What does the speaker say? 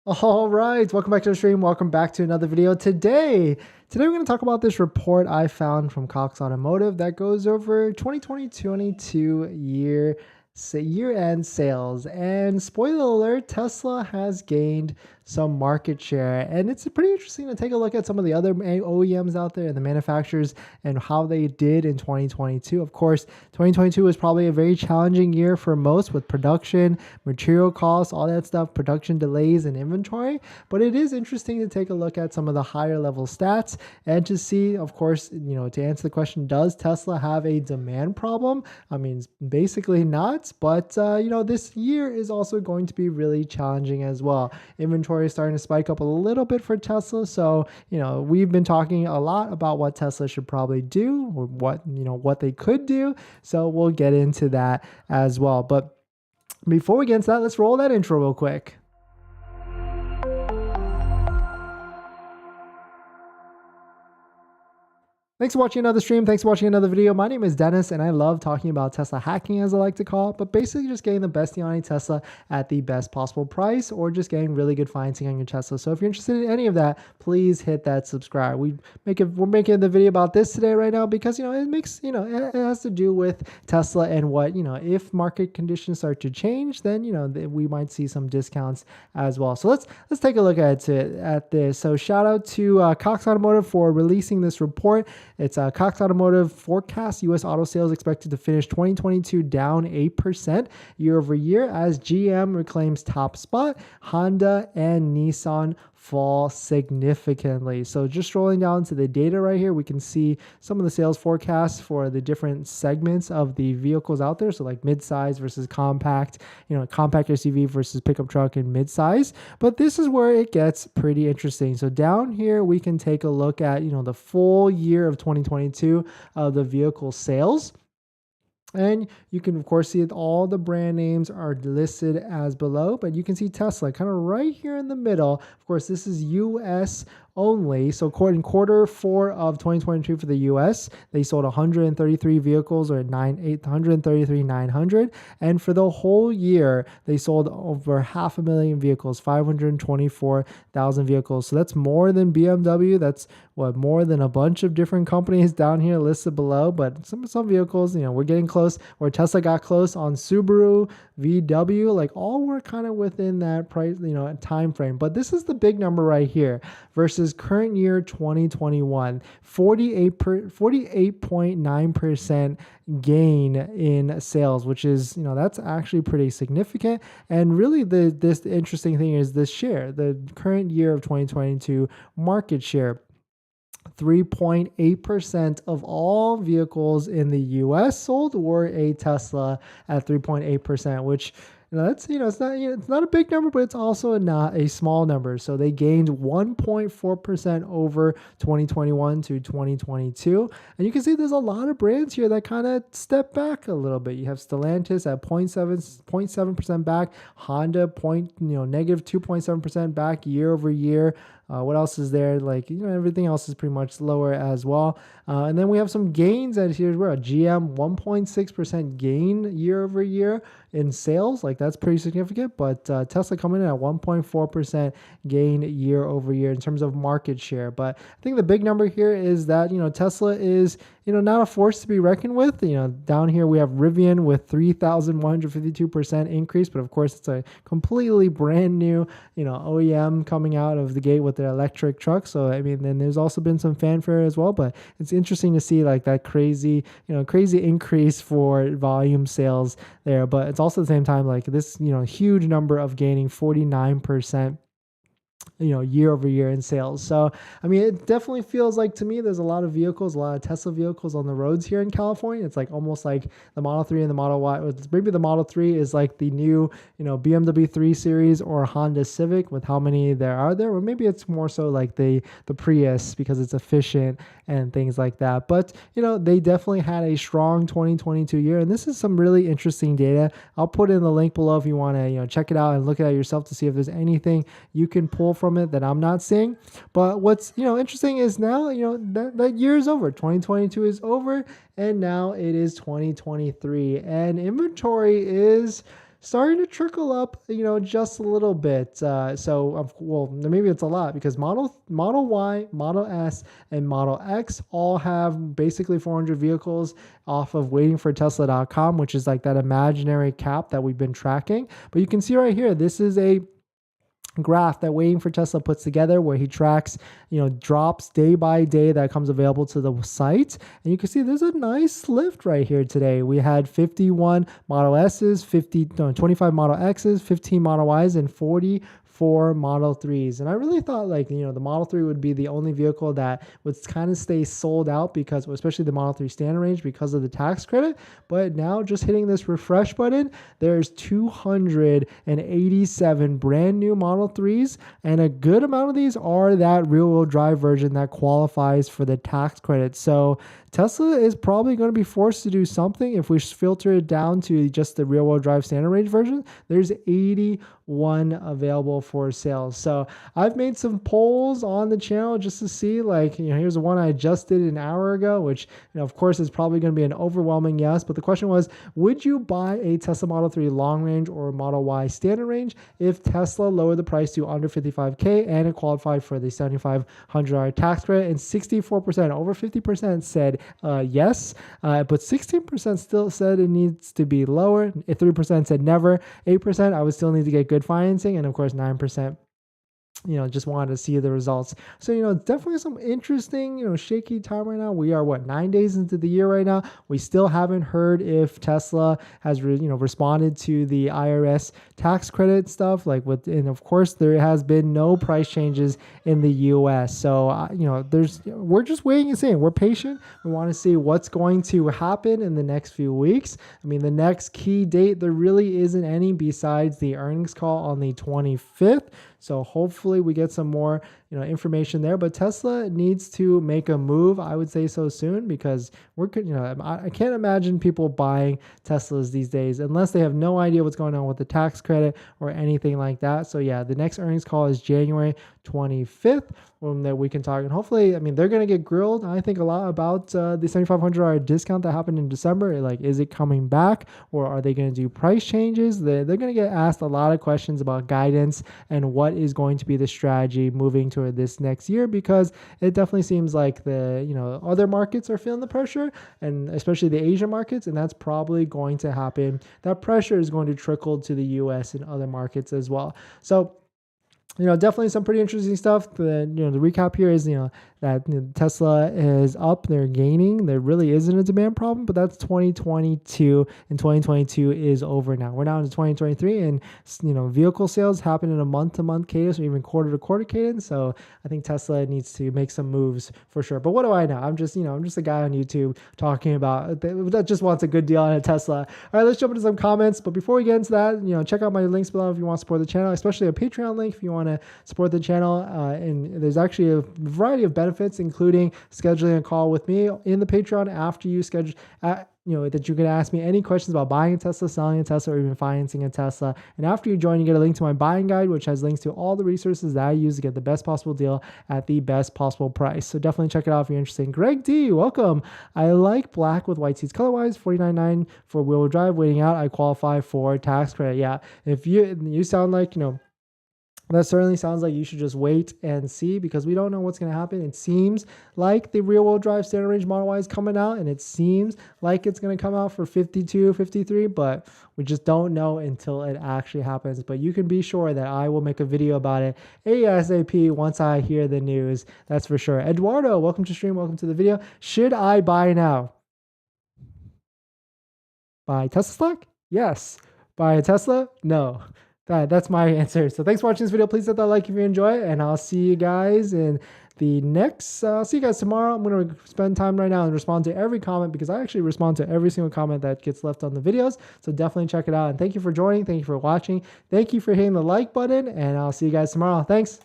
All right, welcome back to the stream. Welcome back to another video. Today we're going to talk about this report I found from Cox Automotive that goes over 2022 year-end sales. And spoiler alert, Tesla has gained some market share, and it's pretty interesting to take a look at some of the other OEMs out there and the manufacturers and how they did in 2022. Of course, 2022 was probably a very challenging year for most with production, material costs, all that stuff, production delays and inventory. But it is interesting to take a look at some of the higher level stats and to see, of course, to answer the question, does Tesla have a demand problem? I mean, basically not, but this year is also going to be really challenging as well. Inventory is starting to spike up a little bit for Tesla. So, we've been talking a lot about what Tesla should probably do or what they could do. So we'll get into that as well. But before we get into that, let's roll that intro real quick. Thanks for watching another stream. Thanks for watching another video. My name is Dennis, and I love talking about Tesla hacking, as I like to call it, but basically just getting the best deal on a Tesla at the best possible price or just getting really good financing on your Tesla. So if you're interested in any of that, please hit that subscribe. We're making the video about this today right now because, it has to do with Tesla and what, if market conditions start to change, then, we might see some discounts as well. So let's take a look at this. So shout out to Cox Automotive for releasing this report. It's Cox Automotive forecast U.S. auto sales expected to finish 2022 down 8% year over year as GM reclaims top spot. Honda and Nissan fall significantly. So just scrolling down to the data right here, we can see some of the sales forecasts for the different segments of the vehicles out there. So like midsize versus compact, compact SUV versus pickup truck and midsize. But this is where it gets pretty interesting. So down here, we can take a look at, the full year of 2022 of the vehicle sales. And you can, of course, see that all the brand names are listed as below, but you can see Tesla kind of right here in the middle. Of course, this is US only. So in quarter 4 of 2022 for the US, they sold 133 vehicles or 833,900. And for the whole year, they sold over 500,000 vehicles, 524,000 vehicles. So that's more than BMW. That's more than a bunch of different companies down here listed below. But some vehicles, we're getting close, or Tesla got close on Subaru, VW, like all were kind of within that price, time frame. But this is the big number right here versus current year 2021, 48.9% gain in sales, which is, that's actually pretty significant. And really this interesting thing is this share, the current year of 2022 market share. 3.8% of all vehicles in the US sold were a Tesla at 3.8%, which that's it's not a big number, but it's also not a small number. So they gained 1.4% over 2021 to 2022, and you can see there's a lot of brands here that kind of step back a little bit. You have Stellantis at 0.7% back, Honda negative 2.7% back year over year. What else is there? Everything else is pretty much lower as well. And then we have some gains at here as well. GM 1.6% gain year over year in sales. That's pretty significant. But Tesla coming in at 1.4% gain year over year in terms of market share. But I think the big number here is that, Tesla is, not a force to be reckoned with. Down here we have Rivian with 3,152% increase. But of course, it's a completely brand new, OEM coming out of the gate with their electric truck. So, then there's also been some fanfare as well. But it's interesting to see that crazy increase for volume sales there. But it's also at the same time this, huge number of gaining 49%. Year over year in sales. So, it definitely feels like to me, there's a lot of Tesla vehicles on the roads here in California. It's almost like the Model 3 and the Model Y. Maybe the Model 3 is like the new, BMW 3 Series or Honda Civic with how many there are there. Or maybe it's more so like the Prius because it's efficient and things like that. But, they definitely had a strong 2022 year. And this is some really interesting data. I'll put in the link below if you want to, check it out and look at it yourself to see if there's anything you can pull from it that I'm not seeing. But what's interesting is now that year is over. 2022 is over, and now it is 2023, and inventory is starting to trickle up, just a little bit. Well, maybe it's a lot because Model Y, Model S, and Model X all have basically 400 vehicles off of waitingfortesla.com, which is like that imaginary cap that we've been tracking. But you can see right here, this is a graph that Waiting for Tesla puts together where he tracks, drops day by day that comes available to the site. And you can see there's a nice lift right here today. We had 51 Model S's, 25 Model X's, 15 Model Y's, and 44 Model 3s. And I really thought the Model 3 would be the only vehicle that would kind of stay sold out because, especially the Model 3 standard range, because of the tax credit. But now just hitting this refresh button, there's 287 brand new Model 3s, and a good amount of these are that rear-wheel drive version that qualifies for the tax credit. So Tesla is probably going to be forced to do something. If we filter it down to just the rear-wheel drive standard range version, there's 81 available for sale. So I've made some polls on the channel just to see, here's the one I just did an hour ago, which, of course, is probably going to be an overwhelming yes. But the question was, would you buy a Tesla Model 3 long range or Model Y standard range if Tesla lowered the price to under $55K and it qualified for the $7,500 tax credit? And 64%, over 50% said yes, but 16% still said it needs to be lower. 3% said never. 8% I would still need to get good financing, and of course 9% just wanted to see the results. So, it's definitely some interesting, shaky time right now. We are 9 days into the year right now. We still haven't heard if Tesla has, responded to the IRS tax credit stuff. And of course, there has been no price changes in the U.S. So, we're just waiting and seeing. We're patient. We want to see what's going to happen in the next few weeks. I mean, the next key date, there really isn't any besides the earnings call on the 25th. So hopefully we get some more, information there. But Tesla needs to make a move, I would say so soon, because I can't imagine people buying Teslas these days unless they have no idea what's going on with the tax credit or anything like that. So yeah, the next earnings call is January 25th, that we can talk. And hopefully, they're going to get grilled, I think, a lot about the $7,500 discount that happened in December. Is it coming back, or are they going to do price changes? They're going to get asked a lot of questions about guidance and what is going to be the strategy moving toward this next year, because it definitely seems like the other markets are feeling the pressure, and especially the Asian markets, and that's probably going to happen. That pressure is going to trickle to the US and other markets as well. So definitely some pretty interesting stuff. The recap here is, that Tesla is up, they're gaining. There really isn't a demand problem, but that's 2022, and 2022 is over now. We're now into 2023, and vehicle sales happen in a month-to-month cadence or even quarter-to-quarter cadence. So I think Tesla needs to make some moves for sure. But what do I know? I'm just a guy on YouTube talking about that just wants a good deal on a Tesla. All right, let's jump into some comments. But before we get into that, check out my links below if you want to support the channel, especially a Patreon link if you want to support the channel. And there's actually a variety of benefits, including scheduling a call with me in the Patreon after you schedule, that you can ask me any questions about buying a Tesla, selling a Tesla, or even financing a Tesla. And after you join, you get a link to my buying guide, which has links to all the resources that I use to get the best possible deal at the best possible price. So definitely check it out if you're interested. Greg D, welcome. I like black with white seats colorwise, $49.9 for wheel drive. Waiting out, I qualify for tax credit. Yeah, if you sound like, that certainly sounds like you should just wait and see, because we don't know what's going to happen. It seems like the rear-wheel drive standard range Model Y is coming out, and it seems like it's going to come out for 52, 53, but we just don't know until it actually happens. But you can be sure that I will make a video about it ASAP once I hear the news. That's for sure. Eduardo, welcome to stream. Welcome to the video. Should I buy now? Buy Tesla stock? Yes. Buy a Tesla? No. That's my answer. So thanks for watching this video. Please hit that like if you enjoy it, and I'll see you guys in the next, I'll see you guys tomorrow. I'm going to spend time right now and respond to every comment, because I actually respond to every single comment that gets left on the videos. So definitely check it out. And thank you for joining. Thank you for watching. Thank you for hitting the like button, and I'll see you guys tomorrow. Thanks.